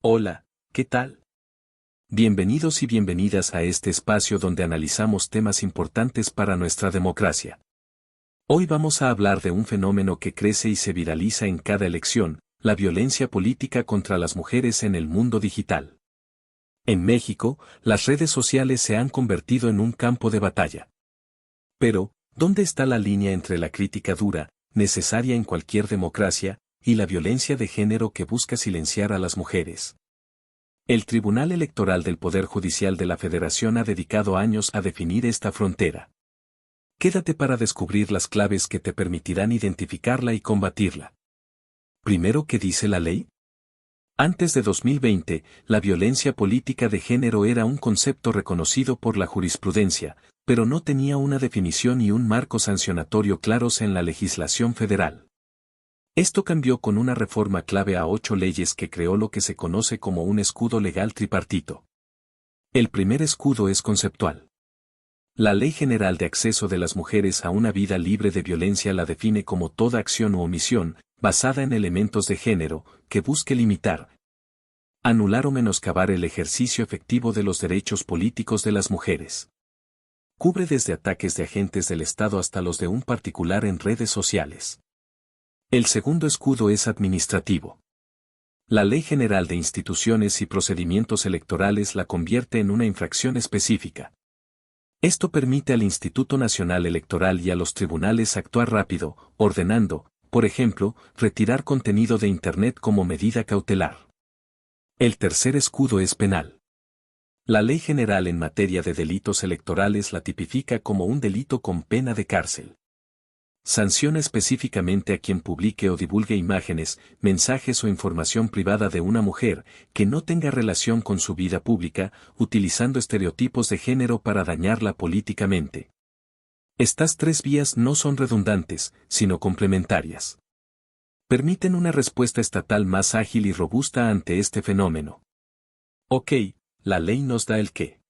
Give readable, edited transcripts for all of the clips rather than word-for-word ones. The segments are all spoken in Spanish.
Hola, ¿qué tal? Bienvenidos y bienvenidas a este espacio donde analizamos temas importantes para nuestra democracia. Hoy vamos a hablar de un fenómeno que crece y se viraliza en cada elección, la violencia política contra las mujeres en el mundo digital. En México, las redes sociales se han convertido en un campo de batalla. Pero, ¿dónde está la línea entre la crítica dura, necesaria en cualquier democracia, y la violencia de género que busca silenciar a las mujeres? El Tribunal Electoral del Poder Judicial de la Federación ha dedicado años a definir esta frontera. Quédate para descubrir las claves que te permitirán identificarla y combatirla. Primero, ¿qué dice la ley? Antes de 2020, la violencia política de género era un concepto reconocido por la jurisprudencia, pero no tenía una definición y un marco sancionatorio claros en la legislación federal. Esto cambió con una reforma clave a 8 leyes que creó lo que se conoce como un escudo legal tripartito. El primer escudo es conceptual. La Ley General de Acceso de las Mujeres a una Vida Libre de Violencia la define como toda acción u omisión, basada en elementos de género, que busque limitar, anular o menoscabar el ejercicio efectivo de los derechos políticos de las mujeres. Cubre desde ataques de agentes del Estado hasta los de un particular en redes sociales. El segundo escudo es administrativo. La Ley General de Instituciones y Procedimientos Electorales la convierte en una infracción específica. Esto permite al Instituto Nacional Electoral y a los tribunales actuar rápido, ordenando, por ejemplo, retirar contenido de Internet como medida cautelar. El tercer escudo es penal. La Ley General en materia de delitos electorales la tipifica como un delito con pena de cárcel. Sanciona específicamente a quien publique o divulgue imágenes, mensajes o información privada de una mujer que no tenga relación con su vida pública, utilizando estereotipos de género para dañarla políticamente. Estas tres vías no son redundantes, sino complementarias. Permiten una respuesta estatal más ágil y robusta ante este fenómeno. Ok, la ley nos da el qué.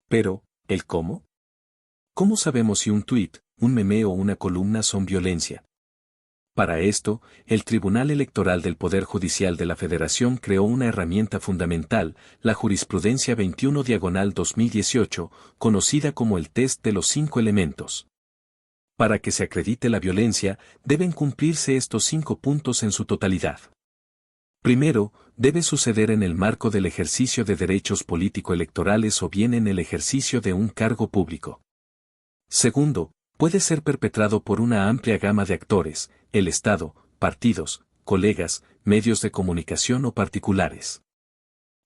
Pero, ¿el cómo? ¿Cómo sabemos si un tuit, un meme o una columna son violencia? Para esto, el Tribunal Electoral del Poder Judicial de la Federación creó una herramienta fundamental, la Jurisprudencia 21/2018, conocida como el test de los 5 elementos. Para que se acredite la violencia, deben cumplirse estos 5 puntos en su totalidad. Primero, debe suceder en el marco del ejercicio de derechos político-electorales o bien en el ejercicio de un cargo público. Segundo, puede ser perpetrado por una amplia gama de actores, el Estado, partidos, colegas, medios de comunicación o particulares.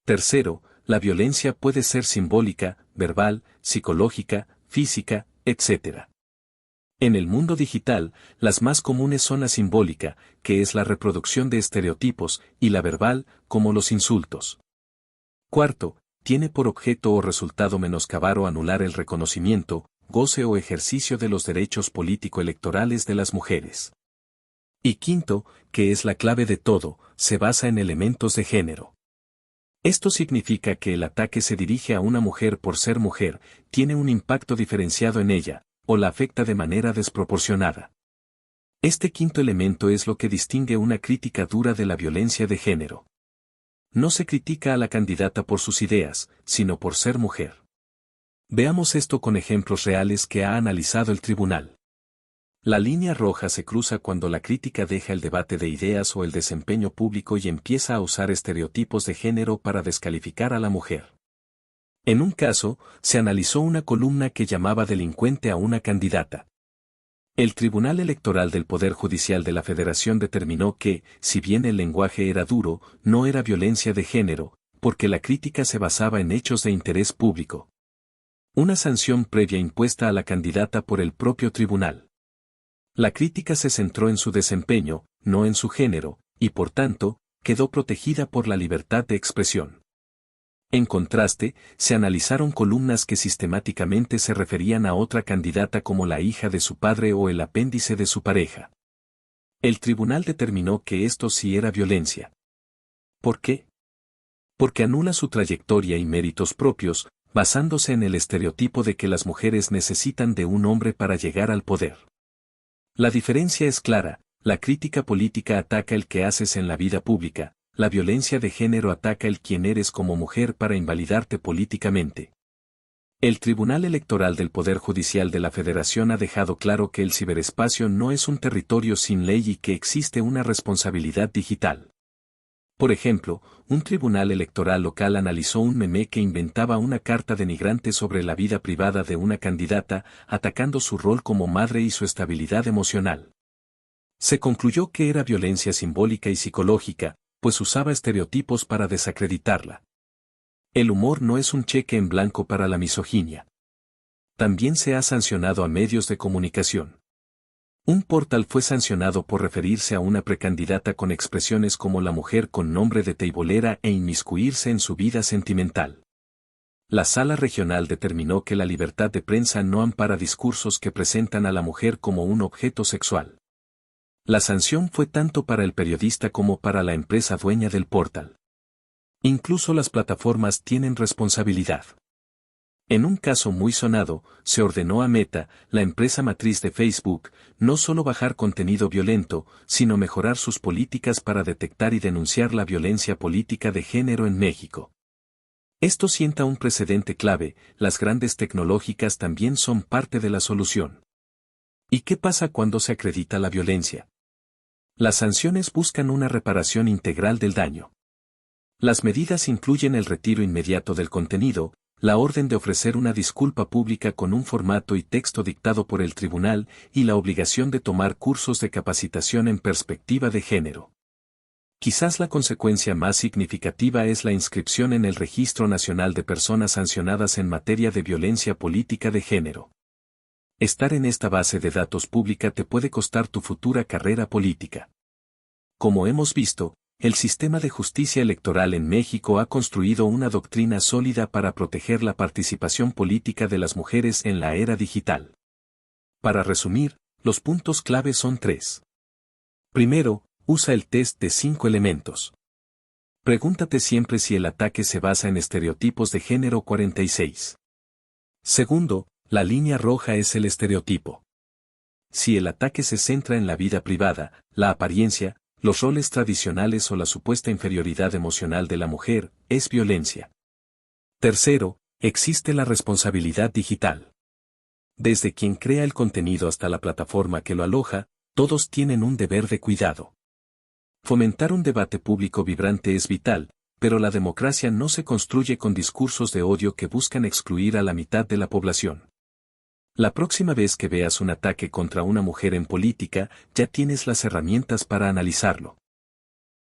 Tercero, la violencia puede ser simbólica, verbal, psicológica, física, etc. En el mundo digital, las más comunes son la simbólica, que es la reproducción de estereotipos, y la verbal, como los insultos. Cuarto, tiene por objeto o resultado menoscabar o anular el reconocimiento, goce o ejercicio de los derechos político-electorales de las mujeres. Y quinto, que es la clave de todo, se basa en elementos de género. Esto significa que el ataque se dirige a una mujer por ser mujer, tiene un impacto diferenciado en ella, o la afecta de manera desproporcionada. Este quinto elemento es lo que distingue una crítica dura de la violencia de género. No se critica a la candidata por sus ideas, sino por ser mujer. Veamos esto con ejemplos reales que ha analizado el tribunal. La línea roja se cruza cuando la crítica deja el debate de ideas o el desempeño público y empieza a usar estereotipos de género para descalificar a la mujer. En un caso, se analizó una columna que llamaba delincuente a una candidata. El Tribunal Electoral del Poder Judicial de la Federación determinó que, si bien el lenguaje era duro, no era violencia de género, porque la crítica se basaba en hechos de interés público. Una sanción previa impuesta a la candidata por el propio tribunal. La crítica se centró en su desempeño, no en su género, y por tanto, quedó protegida por la libertad de expresión. En contraste, se analizaron columnas que sistemáticamente se referían a otra candidata como la hija de su padre o el apéndice de su pareja. El tribunal determinó que esto sí era violencia. ¿Por qué? Porque anula su trayectoria y méritos propios, basándose en el estereotipo de que las mujeres necesitan de un hombre para llegar al poder. La diferencia es clara, la crítica política ataca el que haces en la vida pública, La violencia de género ataca el quién eres como mujer para invalidarte políticamente. El Tribunal Electoral del Poder Judicial de la Federación ha dejado claro que el ciberespacio no es un territorio sin ley y que existe una responsabilidad digital. Por ejemplo, un tribunal electoral local analizó un meme que inventaba una carta denigrante sobre la vida privada de una candidata, atacando su rol como madre y su estabilidad emocional. Se concluyó que era violencia simbólica y psicológica, pues usaba estereotipos para desacreditarla. El humor no es un cheque en blanco para la misoginia. También se ha sancionado a medios de comunicación. Un portal fue sancionado por referirse a una precandidata con expresiones como la mujer con nombre de teibolera e inmiscuirse en su vida sentimental. La Sala Regional determinó que la libertad de prensa no ampara discursos que presentan a la mujer como un objeto sexual. La sanción fue tanto para el periodista como para la empresa dueña del portal. Incluso las plataformas tienen responsabilidad. En un caso muy sonado, se ordenó a Meta, la empresa matriz de Facebook, no solo bajar contenido violento, sino mejorar sus políticas para detectar y denunciar la violencia política de género en México. Esto sienta un precedente clave, las grandes tecnológicas también son parte de la solución. ¿Y qué pasa cuando se acredita la violencia? Las sanciones buscan una reparación integral del daño. Las medidas incluyen el retiro inmediato del contenido, la orden de ofrecer una disculpa pública con un formato y texto dictado por el tribunal y la obligación de tomar cursos de capacitación en perspectiva de género. Quizás la consecuencia más significativa es la inscripción en el Registro Nacional de Personas Sancionadas en materia de violencia política de género. Estar en esta base de datos pública te puede costar tu futura carrera política. Como hemos visto, el sistema de justicia electoral en México ha construido una doctrina sólida para proteger la participación política de las mujeres en la era digital. Para resumir, los puntos clave son 3. Primero, usa el test de 5 elementos. Pregúntate siempre si el ataque se basa en estereotipos de género 46. Segundo, la línea roja es el estereotipo. Si el ataque se centra en la vida privada, la apariencia, los roles tradicionales o la supuesta inferioridad emocional de la mujer, es violencia. Tercero, existe la responsabilidad digital. Desde quien crea el contenido hasta la plataforma que lo aloja, todos tienen un deber de cuidado. Fomentar un debate público vibrante es vital, pero la democracia no se construye con discursos de odio que buscan excluir a la mitad de la población. La próxima vez que veas un ataque contra una mujer en política, ya tienes las herramientas para analizarlo.